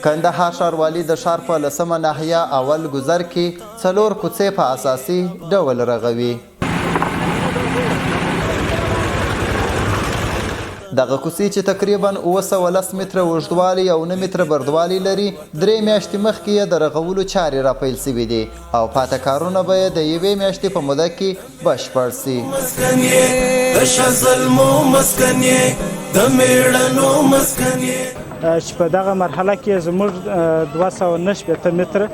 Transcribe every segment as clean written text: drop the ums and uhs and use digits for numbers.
کندهار ښاروالي د ښار په 10مه ناحیه اول ګذر کې 4 کوڅې په اساسي ډول رغوي. دغه کوڅې چې تقریبا 910 متره اوږدوالی او 9 متره بردوالی لري 3 میاشتې مخکې یې د رغولو چارې راپیل سوي دي او پاته کارونه به یې د 1 میاشتې په موده کې بشپړ سي. چې په دغه مرحله کې زموږ 290 متره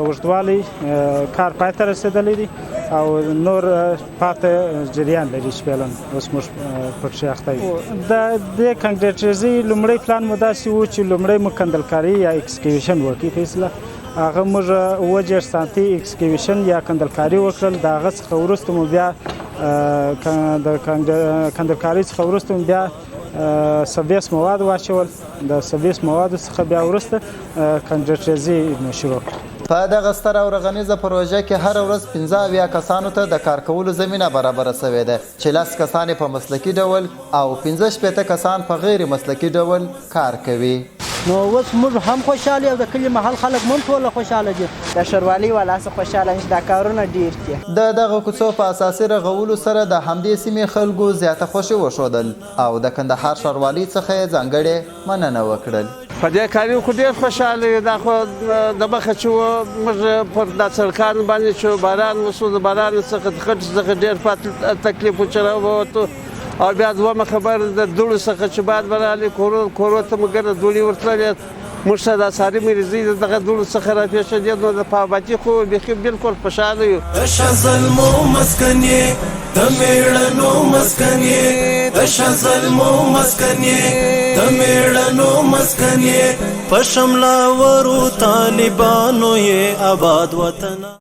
اوږدوالی کار پای ته رسېدلی دی او نور پاته جریان لري چې فعلا اوس موږ پکې اخته یو. د دې کانکریټایزي لومړی پلان مو داسې و چې لومړی مو کندلکاري یا ایکسکیویشن وکړي په اصطلاح هغه موږ اووه سانتي ایکسکیویشن یا کندلکاري وکړل. د هغه څخه وروسته مو بیا د کندلکاري څخه وروسته مو بیا سبیس مواد واچول. د سبیس موادو څخه بیا وروسته کانکریټایزي شروع کړل. په دغه ستره او رغنیزه پروژه کې هره ورځ 15 کسانو ته د کار کولو زمینه برابره سوې ده چې 10 کسان په مسلکي ډول او 15 کسان په غیر مسلکي ډول کار کوي. نو اوس موږ هم خوشحاله او د کلي محل خلک هم ټوله خوشحاله دي. د ښاروالۍ والا څه خوشحاله چې دا کارونه ډېر دي. د دغه کوڅو په اساسي رغولو سره د همدې سیمې خلکو زیاته خوښي وښودل او د کندهار ښاروالۍ څخه یې ځانګړې مننه وکړل. په دې کار خو ډېر خوشحاله یو. دا خو د مخه چې موږ پر دا سړکانو باندې چې باران وشو د باران څخه د خټو څخه ډېر تکلیف و چې راووتو او بیا دویمه خبره د دوړو څخه چې باد به رالي کورو ته مو ګڼه دوړې ورتللې موږ ته دا ساري مریضي دغه دوړو څخه راپېښېدې نو د پابندي خو بیخي بالکل خوشحاله یو. د شزلمو مسکن یې د مېړنو مسکن یې د شزلمو مسکن یې د مېړنو مسکن یې په شملاورو طالبانو یې آباد وطن